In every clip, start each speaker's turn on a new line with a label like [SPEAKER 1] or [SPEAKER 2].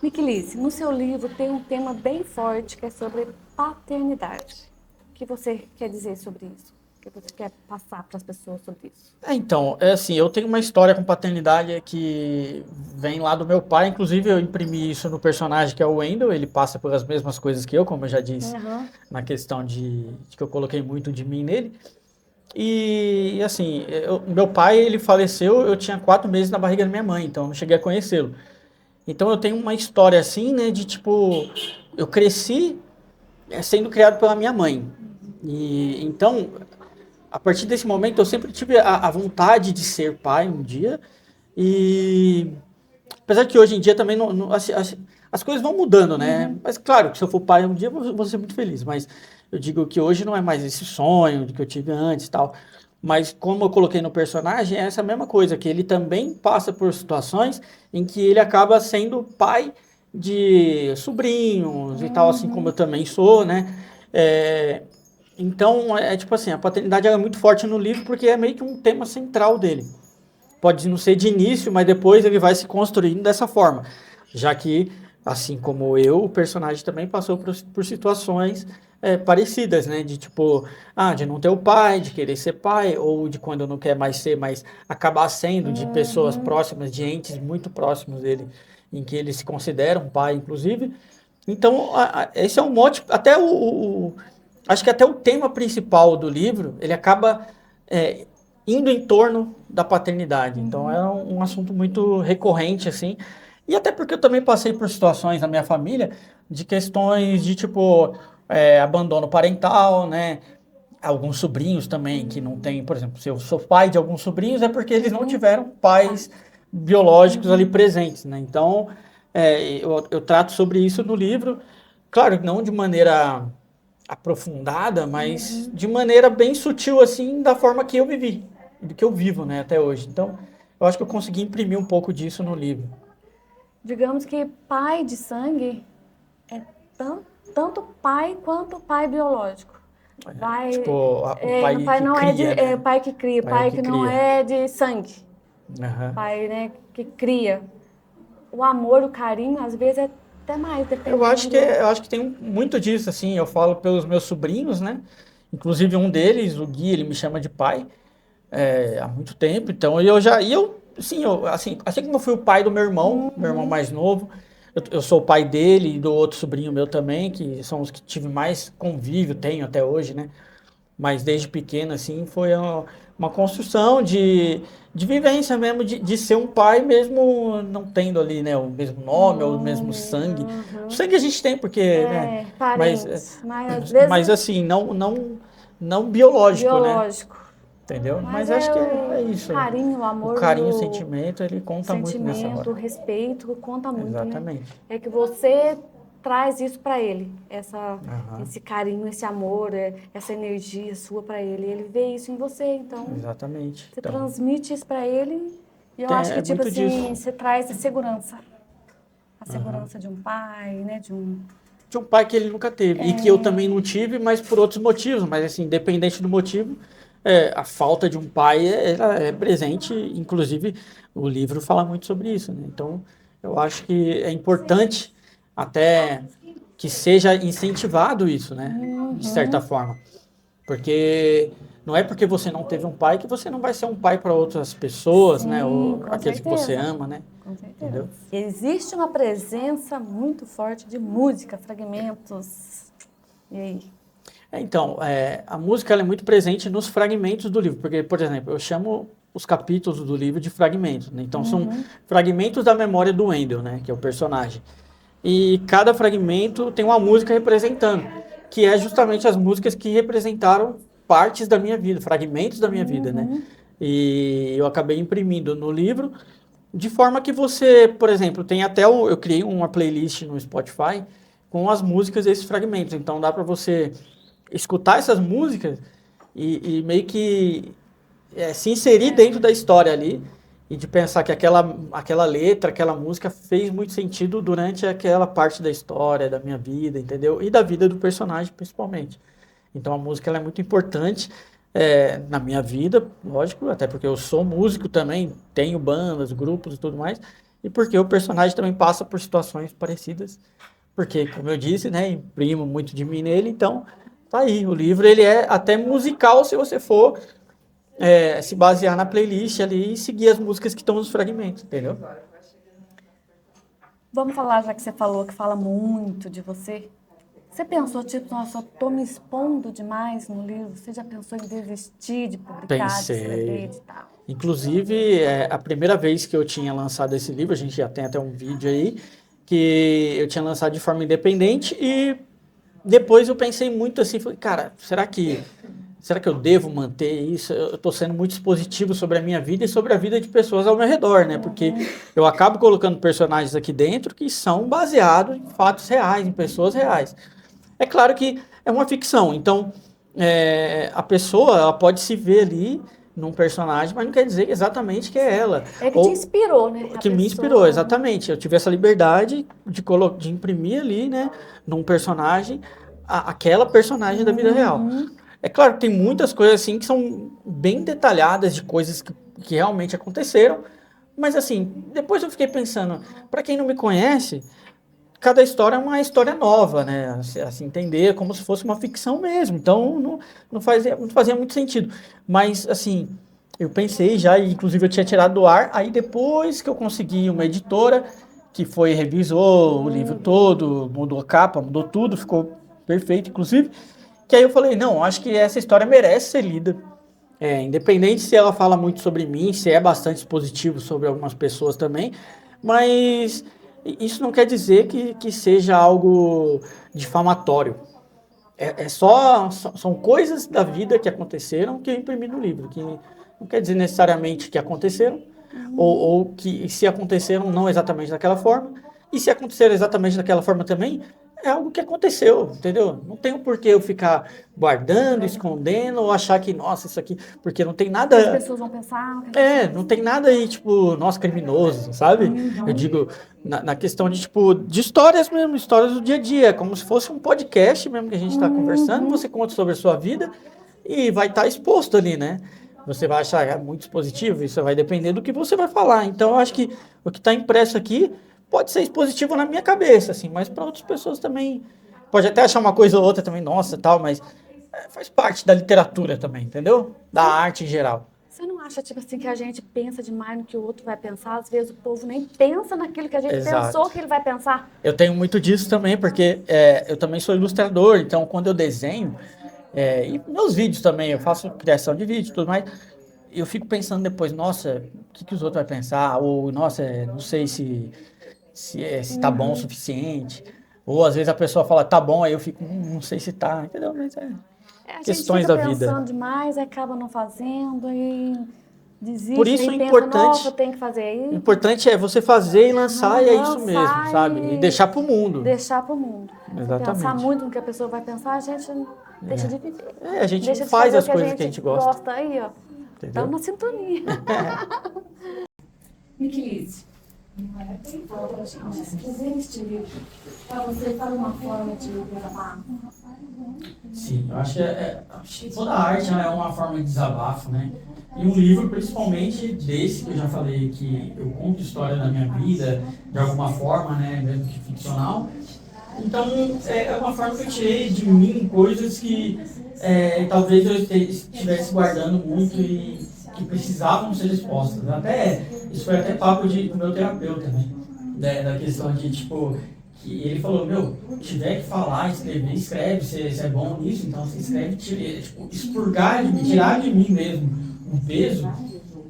[SPEAKER 1] Miquelice, no seu livro tem um tema bem forte que é sobre paternidade. O que você quer dizer sobre isso? O que você quer passar para as pessoas sobre isso?
[SPEAKER 2] Então, é assim, eu tenho uma história com paternidade que vem lá do meu pai, inclusive eu imprimi isso no personagem que é o Wendell, ele passa pelas mesmas coisas que eu, como eu já disse,
[SPEAKER 1] Aham.
[SPEAKER 2] na questão de que eu coloquei muito de mim nele. E assim, meu pai, ele faleceu, eu tinha 4 meses na barriga da minha mãe, então eu não cheguei a conhecê-lo. Então eu tenho uma história assim, né, de tipo, eu cresci sendo criado pela minha mãe. E então, a partir desse momento, eu sempre tive a vontade de ser pai um dia. E apesar que hoje em dia também as coisas vão mudando, né?
[SPEAKER 1] Uhum.
[SPEAKER 2] Mas claro que se eu for pai um dia, eu vou ser muito feliz. Mas eu digo que hoje não é mais esse sonho de que eu tive antes e tal. Mas como eu coloquei no personagem, é essa mesma coisa, que ele também passa por situações em que ele acaba sendo pai de sobrinhos e tal, assim como eu
[SPEAKER 1] Uhum.
[SPEAKER 2] também sou, né? É, então, é tipo assim, a paternidade é muito forte no livro porque é meio que um tema central dele. Pode não ser de início, mas depois ele vai se construindo dessa forma. Já que, assim como eu, o personagem também passou por situações parecidas, né? De tipo, de não ter o pai, de querer ser pai, ou de quando não quer mais ser, mas acabar sendo, de pessoas
[SPEAKER 1] Uhum.
[SPEAKER 2] próximas, de entes muito próximos dele, em que ele se considera um pai, inclusive. Então, esse é um mote, até acho que até o tema principal do livro, ele acaba é, indo em torno da paternidade. Então, é
[SPEAKER 1] Uhum.
[SPEAKER 2] um assunto muito recorrente, assim. E até porque eu também passei por situações na minha família de questões de, tipo, abandono parental, né? Alguns sobrinhos também que não têm, por exemplo, se eu sou pai de alguns sobrinhos, é porque eles não
[SPEAKER 1] Uhum.
[SPEAKER 2] tiveram
[SPEAKER 1] Tá.
[SPEAKER 2] pais biológicos ali
[SPEAKER 1] Uhum.
[SPEAKER 2] presentes, né? Então, eu trato sobre isso no livro, claro, não de maneira aprofundada, mas
[SPEAKER 1] Uhum.
[SPEAKER 2] de maneira bem sutil, assim, da forma que eu vivi, do que eu vivo, né, até hoje. Então, eu acho que eu consegui imprimir um pouco disso no livro.
[SPEAKER 1] Digamos que pai de sangue é tanto pai quanto pai biológico. Vai,
[SPEAKER 2] Tipo, o pai
[SPEAKER 1] pai
[SPEAKER 2] que
[SPEAKER 1] não é de
[SPEAKER 2] cria, né?
[SPEAKER 1] pai que cria,
[SPEAKER 2] O pai
[SPEAKER 1] pai
[SPEAKER 2] que
[SPEAKER 1] que não
[SPEAKER 2] cria.
[SPEAKER 1] é de sangue,
[SPEAKER 2] Aham.
[SPEAKER 1] pai, né, que cria. O amor, o carinho, às vezes é até mais, dependendo.
[SPEAKER 2] Eu acho que tem muito disso, assim, eu falo pelos meus sobrinhos, né? Inclusive um deles, o Gui, ele me chama de pai há muito tempo, então sim, assim como eu fui o pai do meu irmão
[SPEAKER 1] Uhum.
[SPEAKER 2] mais novo, eu sou o pai dele e do outro sobrinho meu também, que são os que tive mais convívio, tenho até hoje, né? Mas desde pequeno, assim, foi uma construção de vivência mesmo, de ser um pai mesmo não tendo ali, né, o mesmo nome ou o mesmo
[SPEAKER 1] Nome,
[SPEAKER 2] sangue. O
[SPEAKER 1] uhum.
[SPEAKER 2] sangue a gente tem porque, né,
[SPEAKER 1] É,
[SPEAKER 2] mas,
[SPEAKER 1] parentes, mas às
[SPEAKER 2] mas
[SPEAKER 1] vezes
[SPEAKER 2] assim, não biológico, né?
[SPEAKER 1] biológico.
[SPEAKER 2] Entendeu?
[SPEAKER 1] Mas
[SPEAKER 2] Mas acho
[SPEAKER 1] é
[SPEAKER 2] que é
[SPEAKER 1] o
[SPEAKER 2] isso.
[SPEAKER 1] carinho, o
[SPEAKER 2] O
[SPEAKER 1] amor e
[SPEAKER 2] carinho, o
[SPEAKER 1] o
[SPEAKER 2] sentimento, ele conta muito nessa
[SPEAKER 1] sentimento, o
[SPEAKER 2] hora.
[SPEAKER 1] respeito, conta muito, né?
[SPEAKER 2] Exatamente.
[SPEAKER 1] É que você traz isso para ele,
[SPEAKER 2] Aham,
[SPEAKER 1] esse carinho, esse amor, essa energia sua para ele. Ele vê isso em você, então
[SPEAKER 2] exatamente.
[SPEAKER 1] você
[SPEAKER 2] Então,
[SPEAKER 1] transmite isso para ele. E eu acho que
[SPEAKER 2] é
[SPEAKER 1] tipo
[SPEAKER 2] muito
[SPEAKER 1] assim,
[SPEAKER 2] disso.
[SPEAKER 1] você traz a
[SPEAKER 2] Aham.
[SPEAKER 1] segurança de um pai, né? De um
[SPEAKER 2] De um pai que ele nunca teve. E que eu também não tive, mas por outros motivos. Mas assim, independente do motivo, a falta de um pai ela é presente. Inclusive, o livro fala muito sobre isso, né? Então, eu acho que é importante até que seja incentivado isso, né? De certa
[SPEAKER 1] Uhum.
[SPEAKER 2] forma. Porque não é porque você não teve um pai que você não vai ser um pai para outras pessoas, né?
[SPEAKER 1] Sim,
[SPEAKER 2] Ou
[SPEAKER 1] com
[SPEAKER 2] aqueles que você
[SPEAKER 1] certeza.
[SPEAKER 2] ama, né?
[SPEAKER 1] Com certeza.
[SPEAKER 2] Entendeu?
[SPEAKER 1] Existe uma presença muito forte de música, fragmentos. E aí?
[SPEAKER 2] Então, a música ela é muito presente nos fragmentos do livro, porque, por exemplo, eu chamo os capítulos do livro de fragmentos, né? Então, são
[SPEAKER 1] Uhum.
[SPEAKER 2] fragmentos da memória do Wendell, né? Que é o personagem. E cada fragmento tem uma música representando, que é justamente as músicas que representaram partes da minha vida, fragmentos da minha vida, né?
[SPEAKER 1] Uhum.
[SPEAKER 2] E eu acabei imprimindo no livro, de forma que você, por exemplo, tem até eu criei uma playlist no Spotify com as músicas desses fragmentos. Então dá para você escutar essas músicas e meio que se inserir dentro da história ali e de pensar que aquela letra, aquela música fez muito sentido durante aquela parte da história, da minha vida, entendeu? E da vida do personagem, principalmente. Então a música ela é muito importante na minha vida, lógico, até porque eu sou músico também, tenho bandas, grupos e tudo mais. e porque o personagem também passa por situações parecidas. Porque, como eu disse, né, imprimo muito de mim nele, então tá aí. O livro ele é até musical se você for se basear na playlist ali e seguir as músicas que estão nos fragmentos, entendeu?
[SPEAKER 1] Vamos falar, já que você falou que fala muito de você. Você pensou, tipo, nossa, eu tô me expondo demais no livro? Você já pensou em desistir de publicar, de escrever, de tal?
[SPEAKER 2] Inclusive, a primeira vez que eu tinha lançado esse livro, a gente já tem até um vídeo aí, que eu tinha lançado de forma independente e depois eu pensei muito assim, falei, cara, será que eu devo manter isso? Eu estou sendo muito expositivo sobre a minha vida e sobre a vida de pessoas ao meu redor, né? Porque eu acabo colocando personagens aqui dentro que são baseados em fatos reais, em pessoas reais. É claro que é uma ficção, então a pessoa ela pode se ver ali num personagem, mas não quer dizer exatamente que é ela.
[SPEAKER 1] É que te inspirou, né?
[SPEAKER 2] Que me inspirou, exatamente. Eu tive essa liberdade de imprimir ali, né, num personagem, aquela personagem da vida real. É claro que tem muitas coisas assim que são bem detalhadas de coisas que realmente aconteceram, mas assim, depois eu fiquei pensando, para quem não me conhece, cada história é uma história nova, né? Assim, entender como se fosse uma ficção mesmo. Então, não fazia muito sentido. Mas, assim, eu pensei já, e inclusive eu tinha tirado do ar, aí depois que eu consegui uma editora, que foi, revisou o livro todo, mudou a capa, mudou tudo, ficou perfeito, inclusive, que aí eu falei, não, acho que essa história merece ser lida. Independente se ela fala muito sobre mim, se é bastante positivo sobre algumas pessoas também, mas isso não quer dizer que seja algo difamatório. São coisas da vida que aconteceram que eu imprimi no livro, que não quer dizer necessariamente que aconteceram, ou que se aconteceram não exatamente daquela forma, e se aconteceram exatamente daquela forma também, é algo que aconteceu, entendeu? Não tem o porquê eu ficar guardando, escondendo, ou achar que, nossa, isso aqui, porque não tem nada...
[SPEAKER 1] As pessoas vão pensar...
[SPEAKER 2] não tem nada aí, tipo, nossa, criminoso, sabe? Eu digo, na questão de, tipo, de histórias mesmo, histórias do dia a dia, como se fosse um podcast mesmo que a gente está conversando, você conta sobre a sua vida e vai estar exposto ali, né? Você vai achar muito expositivo, isso vai depender do que você vai falar. Então, eu acho que o que está impresso aqui pode ser expositivo na minha cabeça, assim, mas para outras pessoas também, pode até achar uma coisa ou outra também, nossa, tal, mas faz parte da literatura também, entendeu? Da arte em geral.
[SPEAKER 1] Você não acha, tipo assim, que a gente pensa demais no que o outro vai pensar? Às vezes o povo nem pensa naquilo que a gente pensou que ele vai pensar.
[SPEAKER 2] Eu tenho muito disso também, porque eu também sou ilustrador, então quando eu desenho, e meus vídeos também, eu faço criação de vídeo e tudo mais, eu fico pensando depois, nossa, o que os outros vão pensar? Ou, nossa, não sei se tá bom o suficiente. Ou às vezes a pessoa fala, tá bom, aí eu fico, não sei se tá, entendeu? Mas questões da vida.
[SPEAKER 1] A gente fica pensando demais, acaba não fazendo e desiste.
[SPEAKER 2] Por isso,
[SPEAKER 1] e pensa, nossa, tem que fazer isso.
[SPEAKER 2] O importante é você fazer e lançar e é isso mesmo, sabe? E deixar pro mundo.
[SPEAKER 1] Deixar pro mundo.
[SPEAKER 2] Exatamente.
[SPEAKER 1] Pensar muito no que a pessoa vai pensar, a gente deixa de viver.
[SPEAKER 2] A gente não faz as coisas que a gente gosta.
[SPEAKER 1] Aí, ó. Estamos na sintonia. Miquelise. Escrever este livro, para você, para uma forma de desabafo?
[SPEAKER 2] Sim, eu acho que toda arte é uma forma de desabafo, né? E um livro, principalmente desse que eu já falei, que eu conto história da minha vida, de alguma forma, né, mesmo que ficcional. Então, é uma forma que eu tirei de mim coisas que talvez eu estivesse guardando muito e que precisavam ser expostas. Isso foi até papo com o meu terapeuta, né? Da questão de, tipo, que ele falou, tiver que falar, escrever, escreve, você é bom nisso, então você escreve, expurgar, tirar de mim mesmo um peso,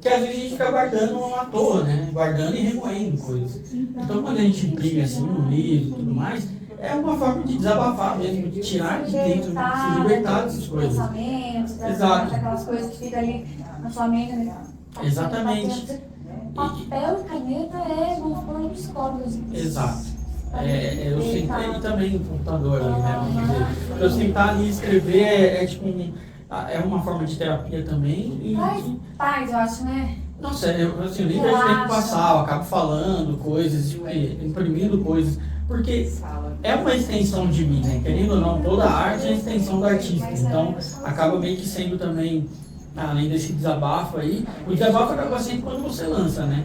[SPEAKER 2] que às vezes a gente fica guardando à toa, né? Guardando e remoendo coisas. Então, quando a gente imprime assim, um livro e tudo mais, é uma forma de desabafar mesmo, de tirar de dentro, de se libertar dessas coisas.
[SPEAKER 1] Pensamentos,
[SPEAKER 2] exato.
[SPEAKER 1] Aquelas coisas que ficam ali na sua mente, né?
[SPEAKER 2] Exatamente.
[SPEAKER 1] Papel e caneta vamos falar psicólogos.
[SPEAKER 2] Exato. Eu sentei também no computador ali, né? Vamos dizer. Eu sentar ali e escrever é uma forma de terapia também.
[SPEAKER 1] Paz, eu acho, né?
[SPEAKER 2] Nossa, o livro a gente tem que passar, eu acabo falando coisas, imprimindo coisas, porque é uma extensão de mim, né? Querendo ou não, toda a arte é a extensão do artista. Então, acaba meio que sendo também, além desse desabafo aí, o desabafo acaba sempre quando você lança, né?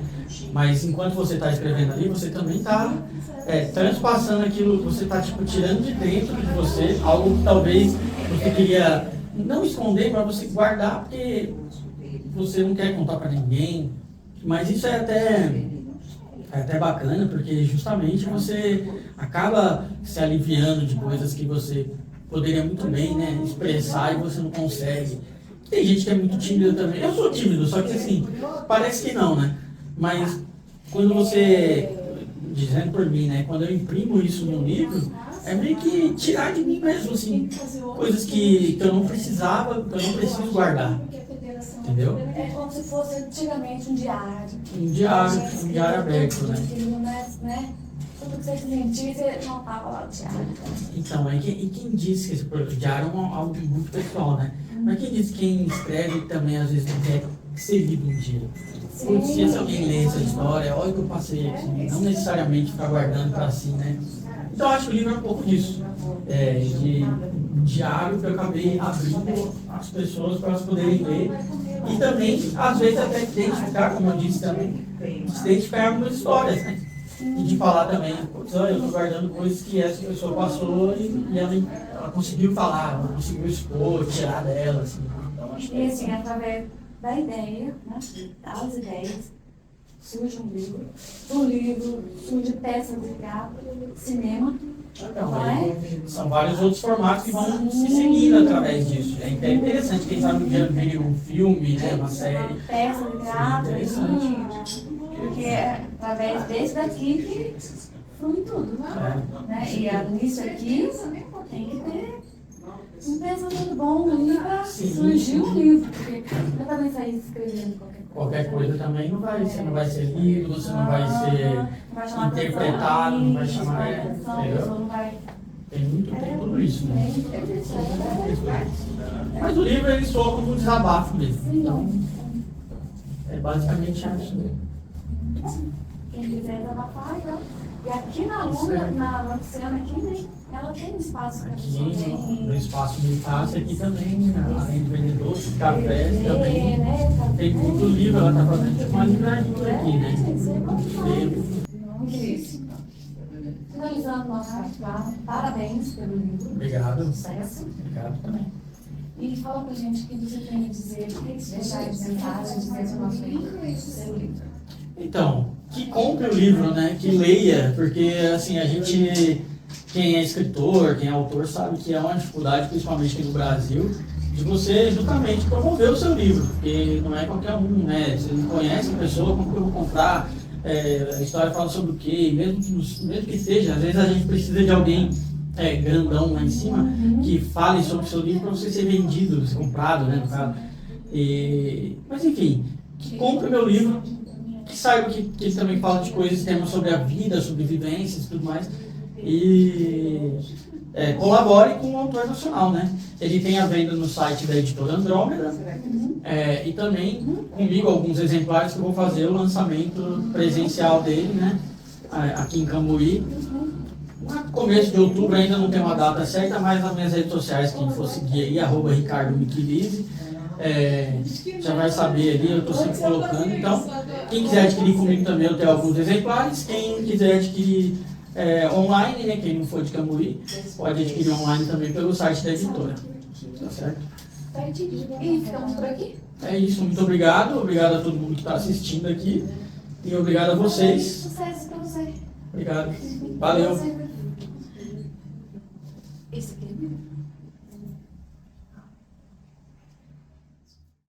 [SPEAKER 2] Mas enquanto você está escrevendo ali, você também está transpassando aquilo, você está tipo, tirando de dentro de você algo que talvez você queria não esconder para você guardar, porque você não quer contar para ninguém. Mas isso é até bacana, porque justamente você acaba se aliviando de coisas que você poderia muito bem, né, expressar e você não consegue. Tem gente que é muito tímida também. Eu sou tímido, só que assim, parece que não, né? Mas quando você, dizendo por mim, né, quando eu imprimo isso no livro, é meio que tirar de mim mesmo, assim, coisas que eu não precisava, que eu não preciso guardar. Entendeu?
[SPEAKER 1] É como se fosse antigamente um diário.
[SPEAKER 2] Um diário aberto,
[SPEAKER 1] né? Tudo que você sentia, você notava lá no diário.
[SPEAKER 2] Então, e quem disse que esse diário é algo muito pessoal, né? Mas quem disse que quem escreve também às vezes não quer ser lido um dia? Putz, se alguém lê essa história, olha o que eu passei aqui, não necessariamente ficar guardando para si, né? Então, eu acho que o livro é um pouco disso, de um diário que eu acabei abrindo as pessoas para elas poderem ler e também, às vezes, até identificar, como eu disse também, se identificar algumas histórias, né? E de falar também, putz, olha, eu estou guardando coisas que essa pessoa passou e ela conseguiu falar, ela conseguiu expor, tirar dela, assim. Então, acho que
[SPEAKER 1] E assim, através da ideia, né, das ideias, surge um livro, do livro surge peças de teatro, cinema.
[SPEAKER 2] Então, são vários outros formatos que vão se seguindo através disso. É interessante, quem sabe um dia vem um filme, né, uma série.
[SPEAKER 1] Peça de teatro, porque é através desse daqui que flui tudo. Né? E nisso aqui tem que ter um pensamento bom ali para surgir um livro. Porque eu também saí escrevendo
[SPEAKER 2] qualquer coisa também você não vai ser lido, você não vai ser interpretado, não vai chamar atenção. Tem tudo isso, né? Mas o livro ele soa como um desabafo mesmo. Então, é basicamente isso.
[SPEAKER 1] Quem quiser desabafar, então. E aqui na Luna, na oficina aqui, né? Ela tem espaço para
[SPEAKER 2] aqui no espaço militar, aqui também, além de vendedores, cafés também. Tem muito livro, ela está fazendo uma livraria aqui, né?
[SPEAKER 1] Finalizando nosso bate-papo, parabéns pelo livro.
[SPEAKER 2] Obrigado.
[SPEAKER 1] Sucesso.
[SPEAKER 2] Obrigado também.
[SPEAKER 1] E fala pra gente o que você tem a dizer, o que você deixar de mensagem, dizer para o nosso livro.
[SPEAKER 2] Então, que compre o livro, né? Que leia, porque assim, a gente, quem é escritor, quem é autor, sabe que é uma dificuldade, principalmente aqui no Brasil, de você justamente promover o seu livro, porque não é qualquer um, né? Você não conhece a pessoa, como que eu vou comprar? A história fala sobre o quê? Mesmo que seja, às vezes a gente precisa de alguém grandão lá em cima que fale sobre o seu livro para você ser vendido, ser comprado, né, no caso. Mas enfim, que compre meu livro, que saiba que ele também fala de coisas, temas sobre a vida, sobre vivências e tudo mais. E colabore com o autor nacional, né? Ele tem a venda no site da editora Andrômeda e também comigo alguns exemplares que eu vou fazer o lançamento presencial dele, né? Aqui em Cambuí. No começo de outubro, ainda não tem uma data certa, mas nas minhas redes sociais, quem for seguir aí, @RicardoMichelize, já vai saber ali, eu estou sempre colocando. Então, quem quiser adquirir comigo também, eu tenho alguns exemplares. Quem quiser adquirir online, né, quem não for de Cambuí, pode adquirir online também pelo site da editora. Tá certo?
[SPEAKER 1] E ficamos por aqui.
[SPEAKER 2] É isso, muito obrigado. Obrigado a todo mundo que está assistindo aqui. E obrigado a vocês.
[SPEAKER 1] Sucesso para você.
[SPEAKER 2] Obrigado. Valeu.
[SPEAKER 1] Esse aqui.